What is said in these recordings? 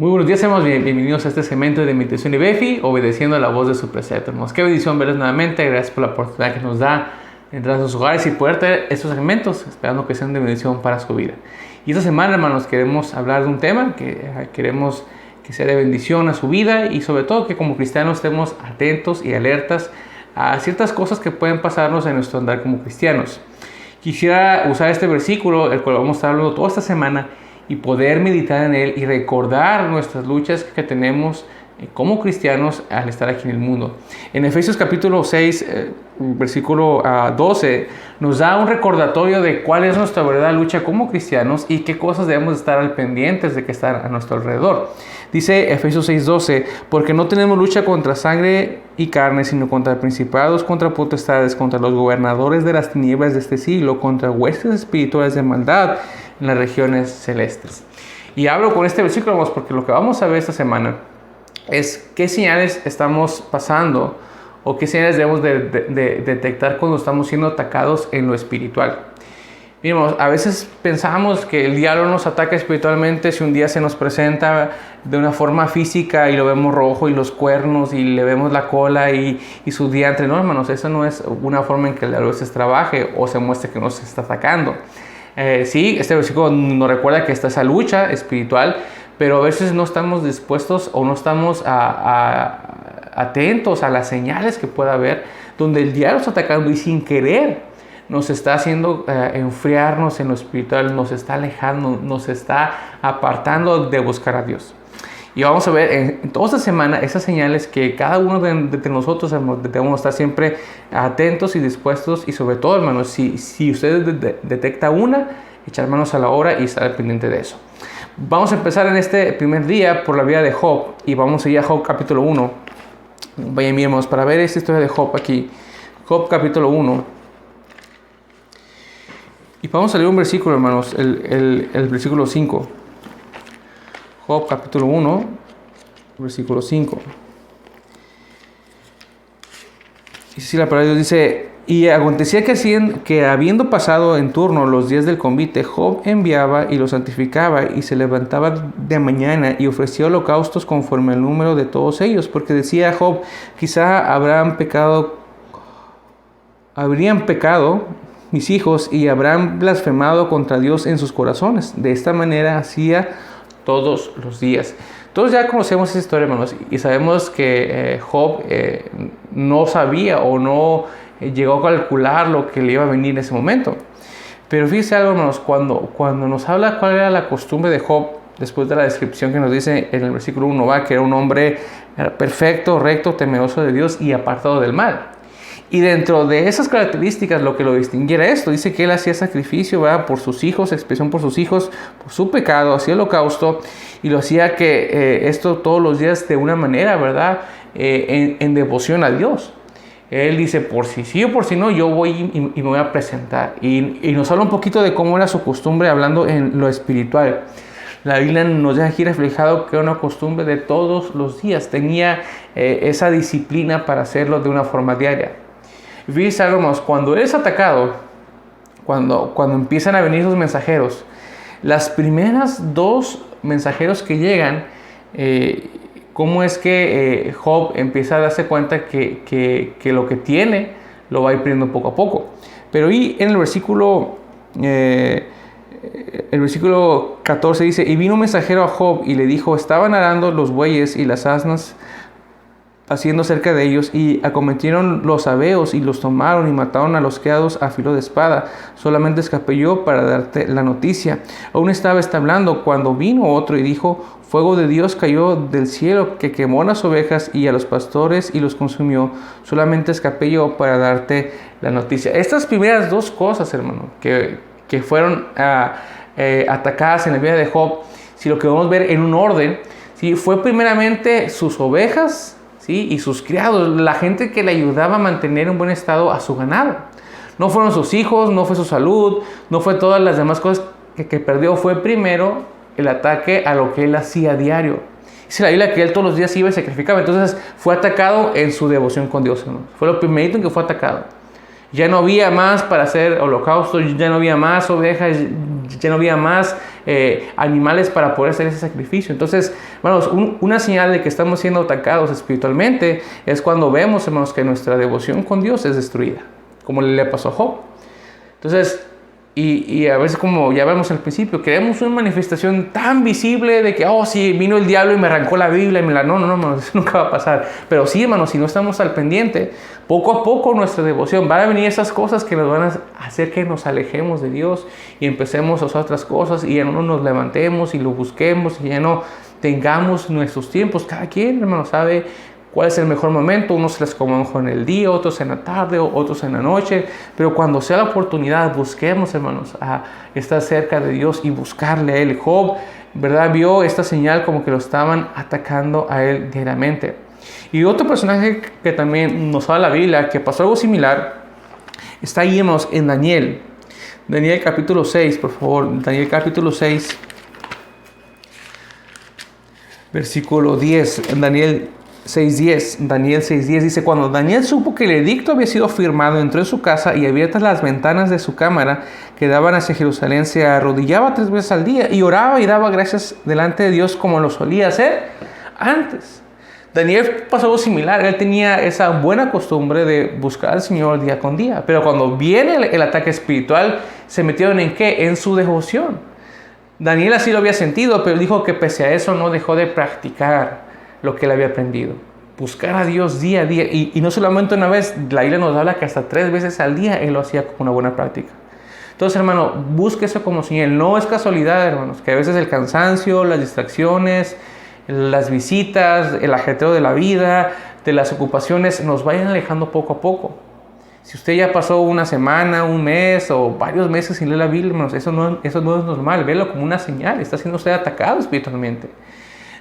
Muy buenos días, hermanos. Bienvenidos a este segmento de Meditación y Befi, obedeciendo a la voz de su precepto, hermanos. Qué bendición verles nuevamente. Gracias por la oportunidad que nos da de entrar a sus hogares y poder tener estos segmentos, esperando que sean de bendición para su vida. Y esta semana, hermanos, queremos hablar de un tema que queremos que sea de bendición a su vida y sobre todo que como cristianos estemos atentos y alertas a ciertas cosas que pueden pasarnos en nuestro andar como cristianos. Quisiera usar este versículo, el cual vamos a estar hablando toda esta semana, y poder meditar en él y recordar nuestras luchas que tenemos como cristianos al estar aquí en el mundo. En Efesios capítulo 6, versículo 12, nos da un recordatorio de cuál es nuestra verdadera lucha como cristianos y qué cosas debemos estar al pendientes de que están a nuestro alrededor. Dice Efesios 6:12, porque no tenemos lucha contra sangre y carne, sino contra principados, contra potestades, contra los gobernadores de las tinieblas de este siglo, contra huestes espirituales de maldad en las regiones celestes. Y hablo con este versículo porque lo que vamos a ver esta semana es qué señales estamos pasando o qué señales debemos de detectar cuando estamos siendo atacados en lo espiritual. Miremos, a veces pensamos que el diablo nos ataca espiritualmente si un día se nos presenta de una forma física y lo vemos rojo y los cuernos y le vemos la cola y su diantre. No, hermanos, esa no es una forma en que el diablo se trabaje o se muestre que nos está atacando. Sí, este versículo nos recuerda que está esa lucha espiritual, pero a veces no estamos dispuestos o no estamos atentos a las señales que pueda haber donde el diablo está atacando y sin querer nos está haciendo enfriarnos en lo espiritual, nos está alejando, nos está apartando de buscar a Dios. Y vamos a ver en toda esta semana esas señales que cada uno de nosotros debemos estar siempre atentos y dispuestos. Y sobre todo, hermanos, si usted detecta una, echar manos a la obra y estar pendiente de eso. Vamos a empezar en este primer día por la vida de Job. Y vamos a ir a Job capítulo 1. Vayan, miremos, para ver esta historia de Job aquí. Job capítulo 1. Y vamos a leer un versículo, hermanos, el versículo 5. Job capítulo 1, versículo 5. Y si la palabra de Dios dice, y acontecía que habiendo pasado en turno los días del convite, Job enviaba y los santificaba y se levantaba de mañana y ofrecía holocaustos conforme al número de todos ellos, porque decía Job, quizá habrían pecado mis hijos y habrán blasfemado contra Dios en sus corazones. De esta manera hacía todos los días. Todos ya conocemos esa historia, hermanos, y sabemos que Job no sabía o no llegó a calcular lo que le iba a venir en ese momento. Pero fíjense algo, hermanos, cuando nos habla cuál era la costumbre de Job, después de la descripción que nos dice en el versículo 1, que era un hombre perfecto, recto, temeroso de Dios y apartado del mal. Y dentro de esas características, lo que lo distinguiera esto, dice que él hacía sacrificio, ¿verdad?, por sus hijos, expiación por sus hijos, por su pecado, hacía holocausto, y lo hacía que esto todos los días de una manera, ¿verdad?, en devoción a Dios. Él dice, por si sí o por si no, yo voy y me voy a presentar. Y nos habla un poquito de cómo era su costumbre hablando en lo espiritual. La Biblia nos deja aquí reflejado que era una costumbre de todos los días. Tenía esa disciplina para hacerlo de una forma diaria. Fíjense, hermanos, cuando eres atacado, cuando empiezan a venir los mensajeros, las primeras dos mensajeros que llegan, cómo es que Job empieza a darse cuenta que lo que tiene lo va a ir perdiendo poco a poco. Pero ahí en el versículo 14 dice, y vino un mensajero a Job y le dijo, estaban arando los bueyes y las asnas haciendo cerca de ellos, y acometieron los sabeos y los tomaron y mataron a los criados a filo de espada. Solamente escapé yo para darte la noticia. Aún estaba hablando cuando vino otro y dijo, fuego de Dios cayó del cielo que quemó las ovejas y a los pastores y los consumió. Solamente escapé yo para darte la noticia. Estas primeras dos cosas, hermano, que fueron atacadas en la vida de Job, si lo que vamos a ver en un orden, ¿sí?, fue primeramente sus ovejas, ¿sí?, y sus criados, la gente que le ayudaba a mantener en buen estado a su ganado. No fueron sus hijos, no fue su salud, no fue todas las demás cosas que perdió. Fue primero el ataque a lo que él hacía a diario. Dice la Biblia que él todos los días iba y sacrificaba. Entonces fue atacado en su devoción con Dios, ¿no? Fue lo primerito en que fue atacado. Ya no había más para hacer holocaustos, ya no había más ovejas, ya no había más animales para poder hacer ese sacrificio. Entonces, hermanos, una señal de que estamos siendo atacados espiritualmente es cuando vemos, hermanos, que nuestra devoción con Dios es destruida, como le pasó a Job. Entonces, y a veces, como ya vemos al principio, queremos una manifestación tan visible de que, oh, sí, vino el diablo y me arrancó la Biblia y me la... No, hermanos, eso nunca va a pasar. Pero sí, hermanos, si no estamos al pendiente, poco a poco nuestra devoción, van a venir esas cosas que nos van a hacer que nos alejemos de Dios y empecemos a hacer otras cosas y ya no nos levantemos y lo busquemos y ya no tengamos nuestros tiempos. Cada quien, hermano, sabe cuál es el mejor momento. Unos se les acomodan en el día, otros en la tarde, otros en la noche. Pero cuando sea la oportunidad, busquemos, hermanos, a estar cerca de Dios y buscarle a Él. Job, ¿verdad?, vio esta señal como que lo estaban atacando a él diariamente. Y otro personaje que también nos habla la Biblia, que pasó algo similar, está ahí, hermanos, en Daniel. Daniel capítulo 6, por favor. Daniel capítulo 6, versículo 10. Daniel 6:10 dice: cuando Daniel supo que el edicto había sido firmado, entró en su casa y abiertas las ventanas de su cámara que daban hacia Jerusalén, se arrodillaba 3 veces al día y oraba y daba gracias delante de Dios como lo solía hacer antes. Daniel pasó algo similar. Él tenía esa buena costumbre de buscar al Señor día con día, pero cuando viene el ataque espiritual, se metieron ¿en qué? En su devoción. Daniel así lo había sentido, pero dijo que pese a eso no dejó de practicar lo que él había aprendido. Buscar a Dios día a día. Y no solamente una vez, la Biblia nos habla que hasta 3 veces al día él lo hacía como una buena práctica. Entonces, hermano, busque eso como señal. No es casualidad, hermanos, que a veces el cansancio, las distracciones, las visitas, el ajetreo de la vida, de las ocupaciones, nos vayan alejando poco a poco. Si usted ya pasó una semana, un mes o varios meses sin leer la Biblia, hermanos, eso no es normal. Véalo como una señal. Está siendo usted atacado espiritualmente.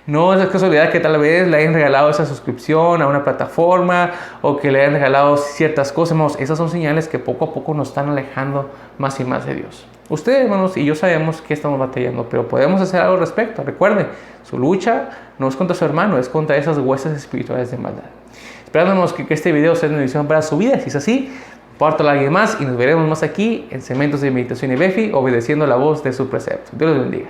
No es casualidad que tal vez le hayan regalado esa suscripción a una plataforma o que le hayan regalado ciertas cosas. Hermanos, esas son señales que poco a poco nos están alejando más y más de Dios. Ustedes, hermanos, y yo sabemos que estamos batallando, pero podemos hacer algo al respecto. Recuerden, su lucha no es contra su hermano, es contra esas huestes espirituales de maldad. Esperamos que este video sea una bendición para su vida. Si es así, compártelo a alguien más y nos veremos más aquí en Segmentos de Meditación y Befi, obedeciendo la voz de su precepto. Dios los bendiga.